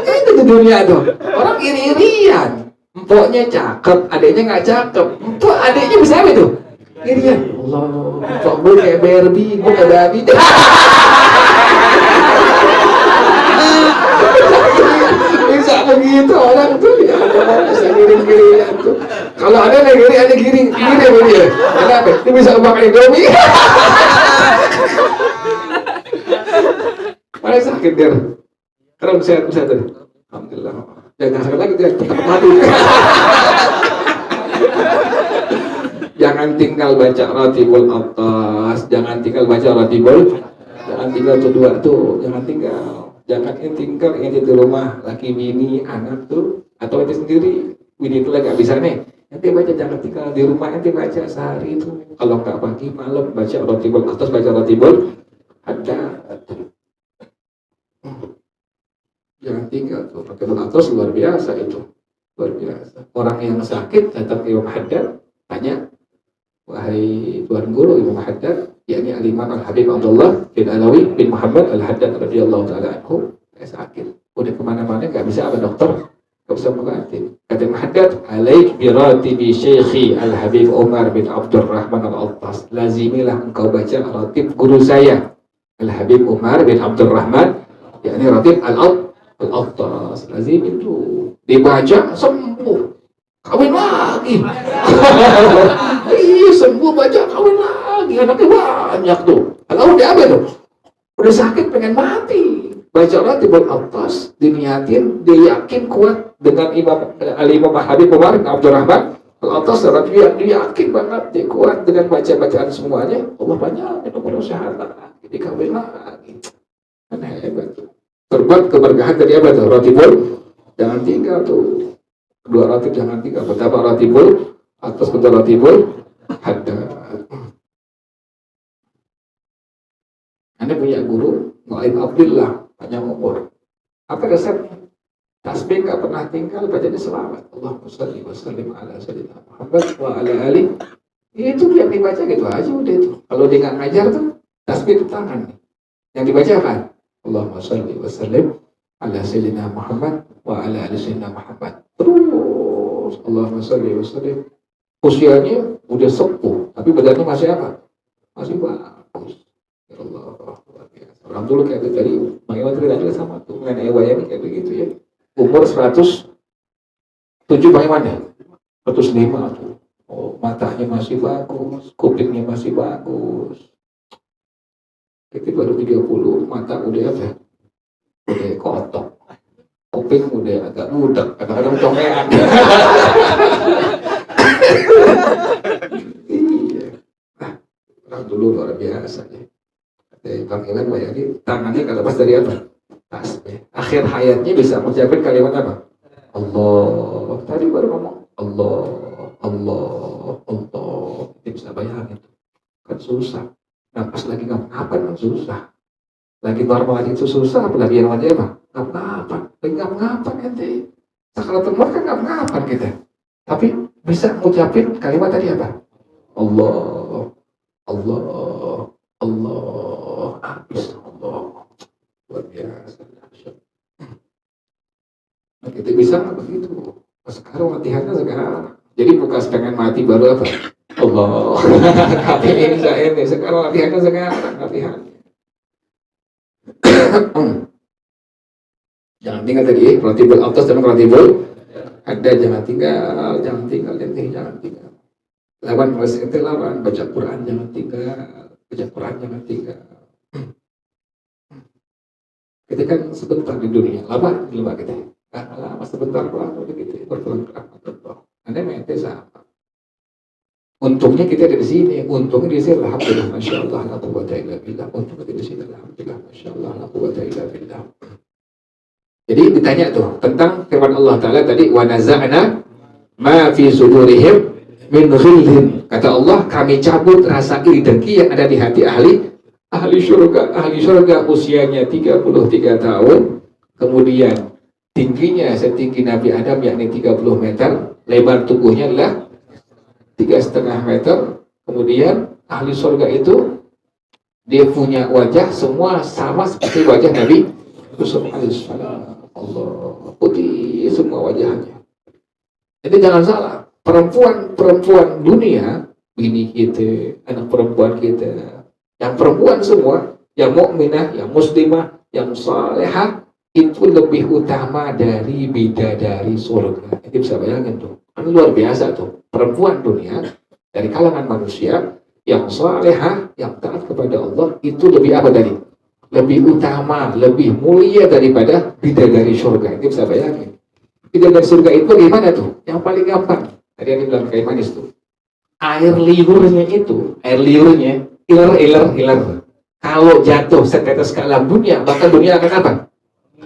Itu di dunia tuh. Orang iri-irian. Empoknya cakep, adiknya nggak cakep. Empok adiknya bisa apa itu? Irian. Allah, empok gue kayak Barbie, gue kayak babi. Bisa begitu orang tuh ya, bisa giring-giringan tuh. Kalau ada yang giring dia. Kenapa? Dia bisa makan Indomie. Mana sakit dia? Karena sehat tadi. Alhamdulillah. Jangan sakit lagi dia tetap mati. Jangan tinggal baca Ratibul Atas, jangan tinggal baca Ratibul, jangan tinggal tuh dua tuh, jangan tinggal. Jangan tinggal ini di rumah laki bini anak tuh atau itu sendiri. Bini itu lagi gak bisa nih. Nanti baca, jangan tinggal di rumah, nanti baca sehari itu. Kalau nggak pagi malam baca Ratibul Atas, baca Ratibul ada. Jangan tinggal tuh. Ratibul Atas luar biasa itu, luar biasa. Orang yang sakit datang ke Imam Haddad tanya, wahai Tuan Guru Imam Haddad, yakni Al-Imam Al-Habib Abdullah bin Alawi bin Muhammad Al-Haddad radhiyallahu ta'ala anhu, saya sakit, udah kemana-mana gak bisa apa dokter, gak bisa mengganti. Kata Imam Haddad, alaik biratibi syekhi Al-Habib Umar bin Abdurrahman Al-Attas, lazimilah engkau baca ratib guru saya Al-Habib Umar bin Abdurrahman, yakni ratib Al-Attas, lazim itu dibaca sembuh, kawin lagi. Iya, sembuh baca kawin lagi, anaknya banyak tuh. Kalau udah apa tuh? Udah sakit pengen mati. Baca Ratibul Atas, diniatin, dia yakin kuat dengan Al-Imam Habib Umar bin Abdurrahman Al-Atas, dia yakin banget dia kuat dengan baca-bacaan semuanya. Allah banyak nomor syahadat, jadi kawin lagi. Kan hebat tuh. Terbuat keberkahan dari apa tuh? Ratibul, jangan tinggal tuh. Dua ratib jangan tinggal. Pertama Ratibul Atas, kedua Ratibul Haddad. Anda punya guru Mu'alim Abdullah, panjang umur. Apa resepnya? Tasbih gak pernah tinggal, bacanya selawat. Allahumma shalli wa sallim ala sayyidina Muhammad wa ala ali. Itu yang dibaca gitu aja udah itu. Kalau dia nggak ngajar tuh, tasbih di tangan nih. Yang dibaca apa? Allahumma shalli wa sallim ala sayyidina Muhammad wa ala ali sayyidina Muhammad. Terus Allahumma shalli wa sallim. Usianya udah sepuh, tapi badannya masih apa? Masih bagus. Ya Allah, luar biasa. Orang dulu kayak itu tadi, Mang Iwan ceritanya sama tuh, nenek wayang kayak begitu ya. Umur 107 Mang Iwan ya? 105 tuh. Oh, matanya masih bagus, kupingnya masih bagus. Itu baru 30, mata udah apa? Udah kotok. Kuping udah agak budak, kadang-kadang congean. Iya. Nah, orang dulu luar biasa ya. Bang Iwan bayangin tangannya kalau pas dari apa? Tasbih. Akhir hayatnya bisa mengucapkan kalimat apa? Allah. Tadi baru ngomong Allah, Allah, Allah. Dia bisa bayangin. Kan susah. Nah pas lagi ngapa-ngapain kan susah. Lagi normal itu susah, apalagi yang wajah apa? Ngapa-ngapain. Lagi ngapa-ngapain ente. Sakaratul maut kan ngapa-ngapain kita. Tapi bisa ngucapin kalimat tadi apa? Allah, Allah, Allah, habis Allah. Luar biasa. Itu bisa nggak begitu? Sekarang latihannya sekarang. Jadi bekas pengen mati baru apa? Allah. Tapi ini sekarang latihannya sekarang latihannya. Jangan tinggal tadi, ratibul atas dan ratibul ada, jangan tinggal, jangan tinggal. Lawan kelas itu lawan, baca Quran jangan tinggal, baca Quran jangan tinggal. Kita kan sebentar di dunia, lama kita. Lama sebentar doang begitu, berpulang ke rahmatullah. Anda mente sama. Untungnya kita ada di sini, untungnya di sini alhamdulillah, masya Allah, la quwwata illa billah. Untungnya di sini alhamdulillah, masya Allah, la quwwata illa billah. Jadi ditanya tuh tentang firman Allah Ta'ala tadi, wa naza'na ma fi sudurihim min ghillin. Kata Allah, kami cabut rasa iri dengki yang ada di hati ahli surga usianya 33 tahun, kemudian tingginya setinggi Nabi Adam yakni 30 meter, lebar tubuhnya adalah 3,5 meter. Kemudian ahli surga itu dia punya wajah semua sama seperti wajah Nabi Yusuf alaihissalam. Allah, putih semua wajahnya. Jadi jangan salah, perempuan dunia, bini kita, anak perempuan kita, yang perempuan semua, yang mukminah, yang muslimah, yang salehah, itu lebih utama dari bidadari surga. Itu bisa bayangin tuh, kan luar biasa tuh. Perempuan dunia dari kalangan manusia yang salehah, yang taat kepada Allah, itu lebih apa tadi? Lebih utama, lebih mulia daripada bidadari surga. Itu bisa bayangin. Bidadari surga itu gimana tuh? Yang paling gampang. Tadi yang bilang kayak manis tuh. Air liurnya, iler. Kalau jatuh setetes ke alam dunia, maka dunia akan apa?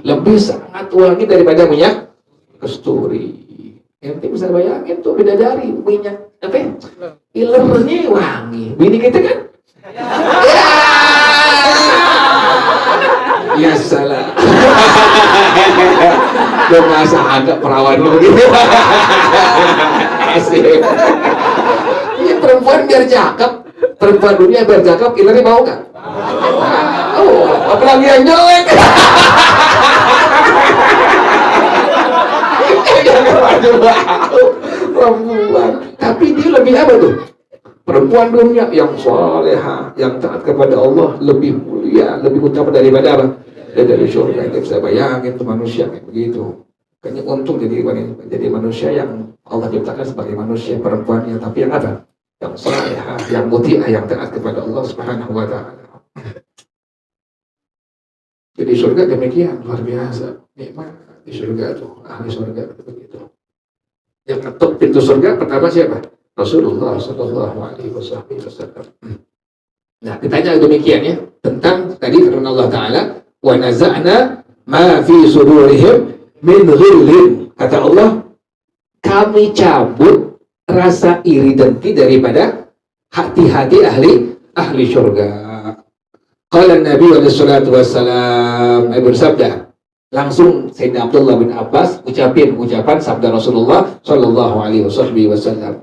Lebih sangat wangi daripada minyak kasturi. Nanti bisa bayangin tuh bidadari minyak apa? Ilernya wangi. Bini kita kan? Ya salah. Lo masa agak perawan lu gitu. Ini perempuan biar cakep, perempuan dunia biar cakep, ilernya mau nggak? Oh, apalagi yang jelek. Perempuan, tapi dia lebih apa tuh? Perempuan dunia yang salehah, yang taat kepada Allah lebih mulia, lebih utama daripada apa? Dari surga. Itu bisa bayangin tuh manusia kayak begitu. Kayaknya untung jadi manusia yang Allah ciptakan sebagai manusia perempuannya, tapi yang apa? Yang salehah, yang mutiah, yang taat kepada Allah Subhanahu wa Ta'ala. Jadi surga demikian luar biasa, nikmat di surga tuh, ahli surga begitu. Yang ketuk pintu surga pertama siapa? Rasulullah Sallallahu Alaihi Wasallam. Nah, ditanya demikian ya tentang tadi firman Allah Taala, wa naza'na ma fi sudurihim min ghillin. Kata Allah, kami cabut rasa iri dengki daripada hati-hati ahli surga. Qala Nabi sallallahu alaihi wasallam bersabda, langsung Sayyidina Abdullah bin Abbas ucapan sabda Rasulullah sallallahu alaihi wasallam.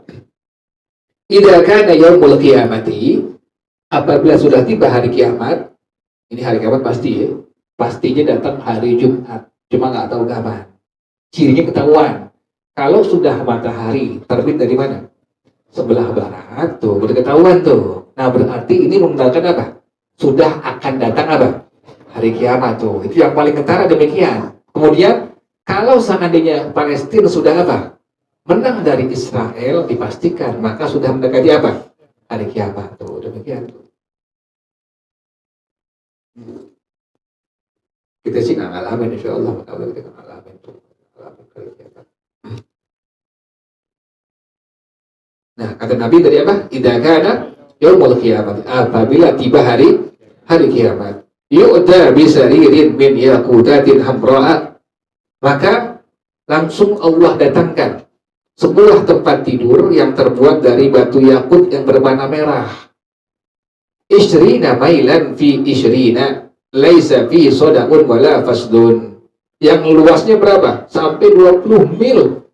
Idza kana yaumul qiyamati, apabila sudah tiba hari kiamat, ini hari kiamat pasti ya, pastinya datang hari Jumat, cuma nggak tahu kapan. Cirinya ketahuan. Kalau sudah matahari terbit dari mana? Sebelah barat tuh, udah ketahuan tuh. Nah berarti ini menandakan apa? Sudah akan datang apa? Hari kiamat tuh. Itu yang paling ketara demikian. Kemudian kalau seandainya Palestina sudah apa? Menang dari Israel, dipastikan maka sudah mendekati apa? Hari kiamat tuh. Demikian tuh. Kita sih nggak ngalamin, insya Allah kita nggak ngalamin tuh. Nah kata Nabi tadi apa? Idza kana yaumul qiyamah, apabila tiba hari kiamat, yu'ta bisaririn min yaqutatin hamra'a, maka langsung Allah datangkan sebuah tempat tidur yang terbuat dari batu yakut yang berwarna merah. Ishrina mailan fi ishrina, laisa fi soda'un wala fasdun. Yang luasnya berapa? Sampai 20 mil.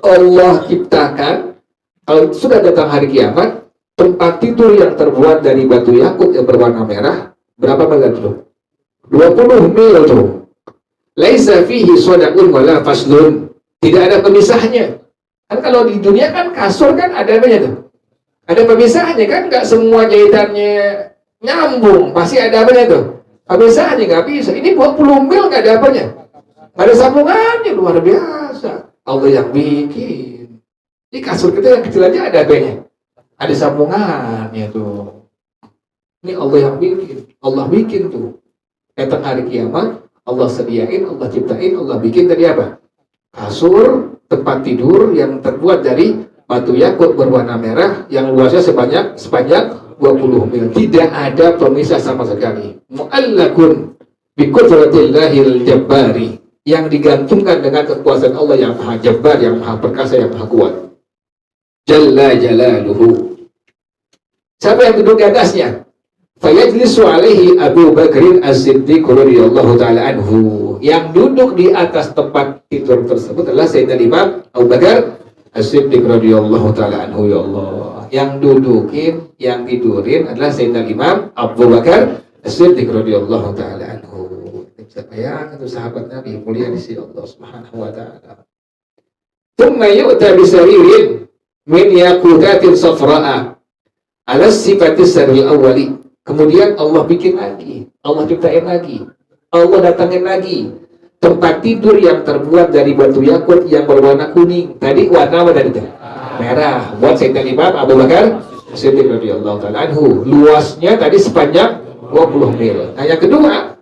Allah ciptakan, kalau sudah datang hari kiamat, tempat tidur yang terbuat dari batu yakut yang berwarna merah, berapa mil tuh? 20 mil tuh. laisa fihi sadaqun wala faslun. Tidak ada pemisahnya. Kan kalau di dunia kan kasur kan ada apanya tuh? Ada pemisahnya kan, nggak semua jahitannya nyambung, pasti ada apanya tuh? Pemisahnya nggak bisa. Ini 20 mil nggak ada apanya? Nggak ada sambungannya, luar biasa. Allah yang bikin. Ini kasur kita yang kecil aja ada apanya? Ada sambungannya tuh. Ini Allah yang bikin. Allah bikin tuh. Datang hari kiamat, Allah sediain, Allah ciptain, Allah bikin tadi apa? Kasur, tempat tidur yang terbuat dari batu yakut berwarna merah yang luasnya sepanjang 20 mil. Tidak ada pemisah sama sekali. Mu'allakun bi qudratil jabbari, yang digantungkan dengan kekuasaan Allah yang Maha Jabbar, yang Maha Perkasa, yang Maha Kuat. Jalla jalaluhu. Siapa yang duduk di atasnya? Fayajlisu alaihi Abu Bakrin As-Siddiq radhiyallahu taala anhu. Yang duduk di atas tempat tidur tersebut adalah Sayyidina Imam Abu Bakar As-Siddiq radhiyallahu taala anhu, ya Allah. Yang dudukin, yang tidurin adalah Sayyidina Imam Abu Bakar As-Siddiq radhiyallahu taala anhu. Siapa yang itu sahabat Nabi mulia di sisi Allah Subhanahu wa taala. Tsumma yu'ta bi saririn min yaqutatin safra'a ala sifati saril awwali. Kemudian Allah bikin lagi, Allah ciptain lagi, Allah datangin lagi tempat tidur yang terbuat dari batu yakut yang berwarna kuning. Tadi warna apa tadi? Merah. Buat Sayyidina Imam Abu Bakar Siddiq radhiyallahu taala anhu. Luasnya tadi sepanjang 20 mil. Nah, yang kedua,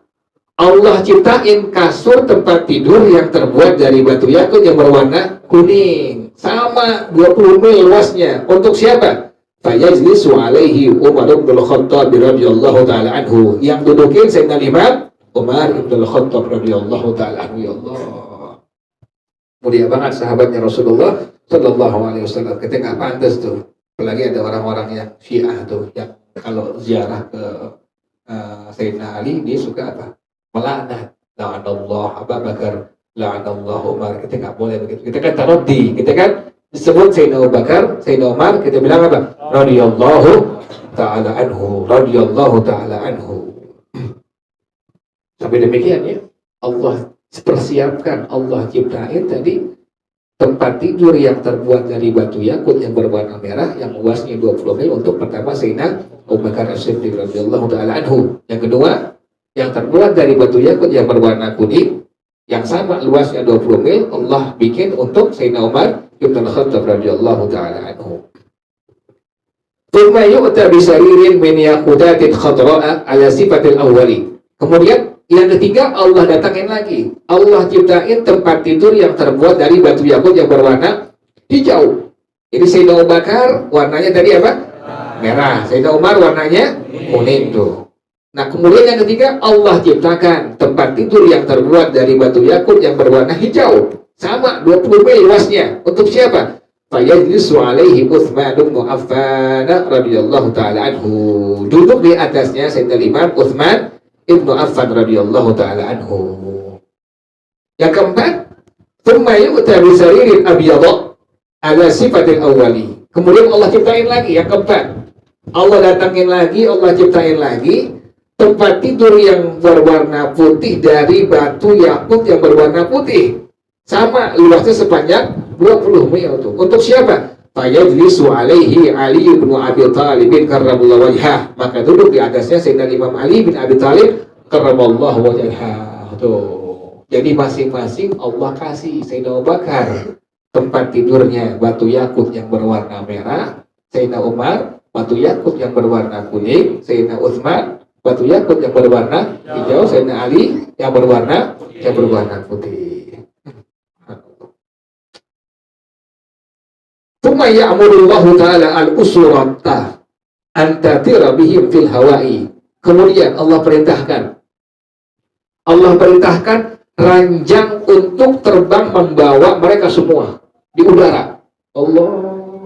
Allah ciptain kasur tempat tidur yang terbuat dari batu yakut yang berwarna kuning. Sama 20 mil luasnya. Untuk siapa? Fayajlisu alaihi Umar bin Khattab radhiyallahu taala anhu. Yang dudukin Sayyidina Imam Umar bin Khattab radhiyallahu taala anhu, ya Allah. Mulia banget sahabatnya Rasulullah sallallahu alaihi wasallam. Kita nggak pantas tuh. Apalagi ada orang-orang yang Syiah tuh yang kalau ziarah ke Sayyidina Ali dia suka apa? Melaknat. La'anallahu Abu Bakar, la'anallahu Umar. Kita nggak boleh begitu. Kita kan taroddi, kita kan disebut Sayyidina Abu Bakar, Sayyidina Umar, kita bilang apa? Radhiyallahu ta'ala anhu, radhiyallahu ta'ala anhu. Sampai demikian ya, Allah persiapkan, Allah ciptain tadi tempat tidur yang terbuat dari batu yakut yang berwarna merah yang luasnya 20 mil untuk pertama Sayyidina Abu Bakar As-Siddiq radhiyallahu ta'ala anhu. Yang kedua, yang terbuat dari batu yakut yang berwarna kuning yang sama luasnya 20 mil Allah bikin untuk Sayyidina Umar Ibn Khattab radhiyallahu ta'ala anhu. Thumma yu'ta bisaririn min yaqutatin khadra'a ala sifatil awwali. Kemudian yang ketiga Allah datangin lagi. Allah ciptain tempat tidur yang terbuat dari batu yakut yang berwarna hijau. Jadi Sayyidina Abu Bakar warnanya tadi apa? Merah. Sayyidina Umar warnanya kuning tuh. Nah, kemudian yang ketiga Allah ciptakan tempat tidur yang terbuat dari batu yakut yang berwarna hijau. Sama 20 mil luasnya. Untuk siapa? Fayajlisu alaihi Utsman bin Affan radhiyallahu taala anhu. Duduk di atasnya Sayyidina Imam Utsman bin Affan radhiyallahu taala anhu. Yang keempat, thumma yu'ta bi saririn abyadha ala sifatil awwali. Kemudian Allah ciptain lagi yang keempat. Allah datangin lagi, Allah ciptain lagi tempat tidur yang berwarna putih dari batu yakut yang berwarna putih. Sama luasnya sepanjang 20 mil tuh. Untuk siapa? Fayajlisu alaihi Ali bin Abi Thalib karramallahu wajhah. Maka duduk di atasnya Sayyidina Imam Ali bin Abi Thalib karramallahu wajhah. Tuh. Jadi masing-masing Allah kasih Sayyidina Abu Bakar tempat tidurnya batu yakut yang berwarna merah, Sayyidina Umar batu yakut yang berwarna kuning, Sayyidina Utsman batu yakut yang berwarna hijau, Sayyidina Ali yang berwarna putih. Tsumma ya'murullahu ta'ala al-usurata an tatira bihim fil hawa'i. Kemudian Allah perintahkan ranjang untuk terbang membawa mereka semua di udara.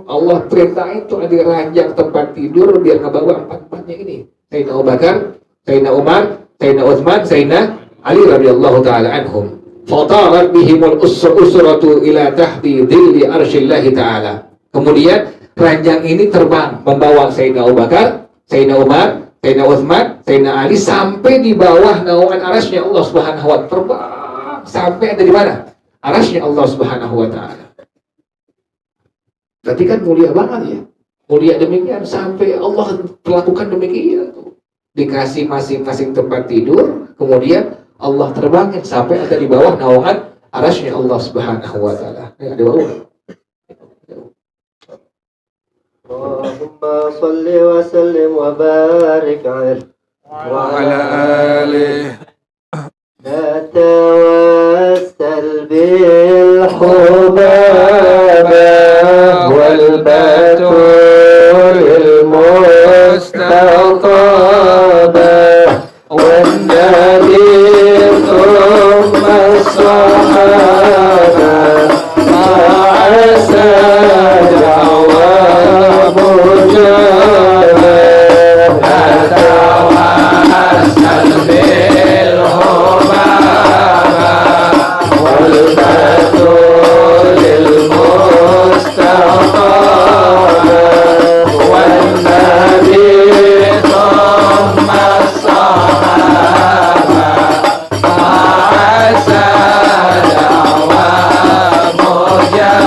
Allah perintah itu ada ranjang tempat tidur biar ngebawa empat-empatnya ini. Sayyidina Abu Bakar, Sayyidina Umar, Sayyidina Utsman, Sayyidina Ali radhiyallahu ta'ala anhum. Fatarat bihimul usratu ila tahti dhilli arsyillahi ta'ala. Kemudian ranjang ini terbang membawa Sayyidina Abu Bakar, Sayyidina Umar, Sayyidina Utsman, Sayyidina Ali sampai di bawah naungan arasy-Nya Allah Subhanahu wa ta'ala. Terbang sampai ada di mana? Arasy-Nya Allah Subhanahu wa taala. Berarti kan mulia banget ya. Mulia demikian sampai Allah melakukan demikian. Dikasih masing-masing tempat tidur, kemudian Allah terbangin sampai ada di bawah naungan arasy-Nya Allah Subhanahu wa taala. Ada bawah. Allahumma shalli wa sallim wa barik alaihi wa ala alihi. نتوسل بالحبابة والبتول المستطابة والنبي ثم الصحابة عسى دعوة مجابة نتوسل والبتول المستطابة والنبي ثم الصحابة عسى دعوة مجابة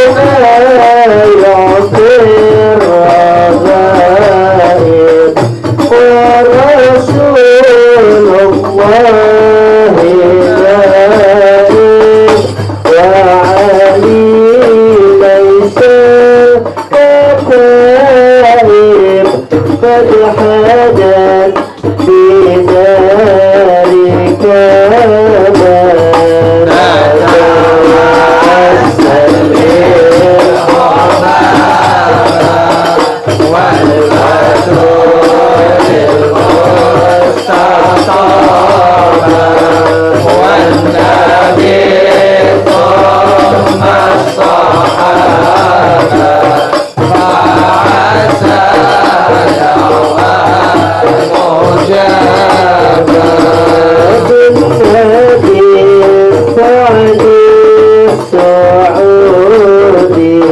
ربنا الخير قد حدث في ذلك ما نتوسل بالحمام والبتول المستطاب والنبي ثم الصحابة فعسى دعوة مجابة بالنبي السعد السعودي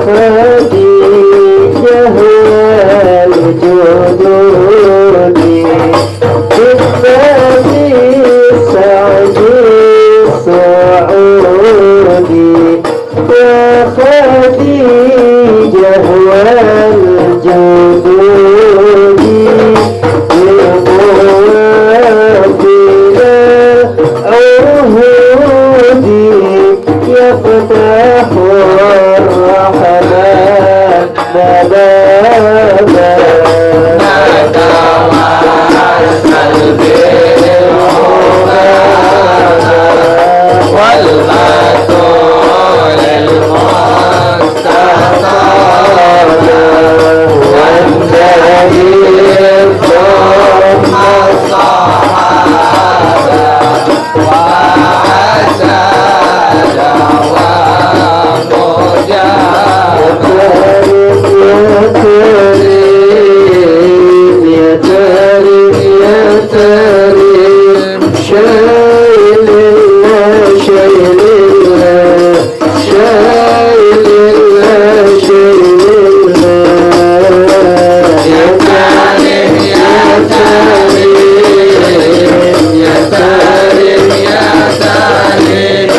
وخديجة الجدودي بالنبي السعد السعودي وخديجة الجدودي بالموافقة عهودي يفتح الرحمن بابا نتوسل بالحمام والبتول المستطاب والنبي ثم الصحابة وعسى دعوة مجابة يا كريم يا كريم شايل الله شايل الله شايل الله شايل الله يا كريم يا كريم يا كريم يا كريم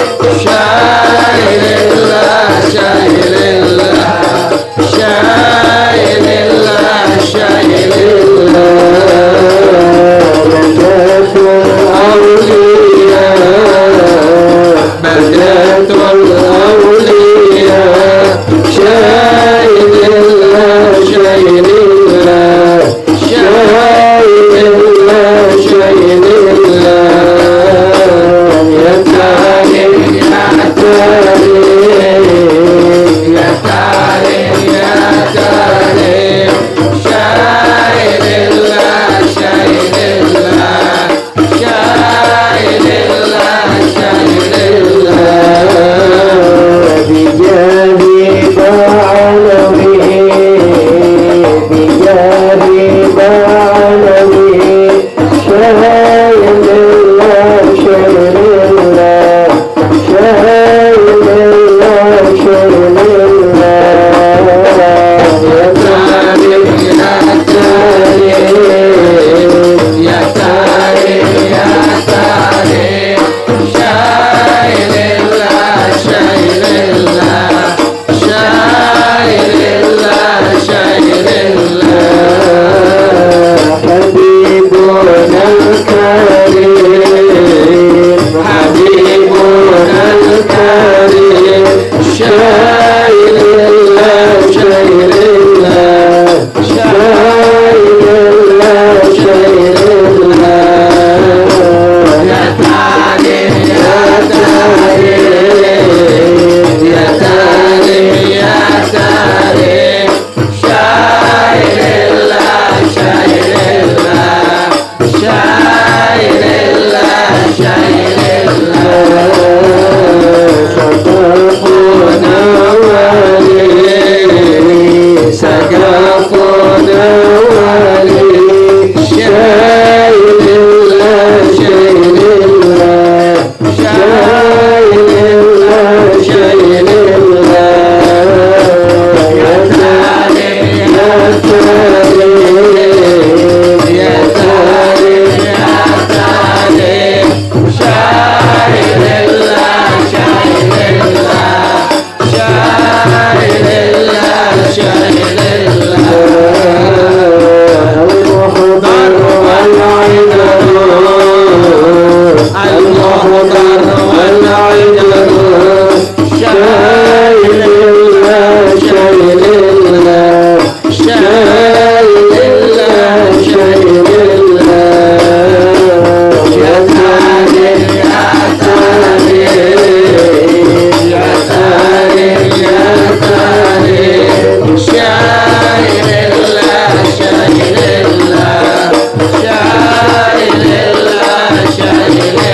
شايل الله شايل الله شايل الله شايل الله بدأت الأولياء بدأت الأولياء شايل الله شايل الله شايل الله شايل الله يا كريم يا كريم يا كريم يا كريم شايل الله شايل الله شايل الله شايل الله بجاهي بعلوي بجاهي بعلوي شايل الله شايل الله شايل الله شايل الله يا كريم يا كريم يا كريم يا كريم شايل الله شايل الله شايل الله شايل الله حبيبنا الكريم حبيبنا الكريم شايل الله شايل الله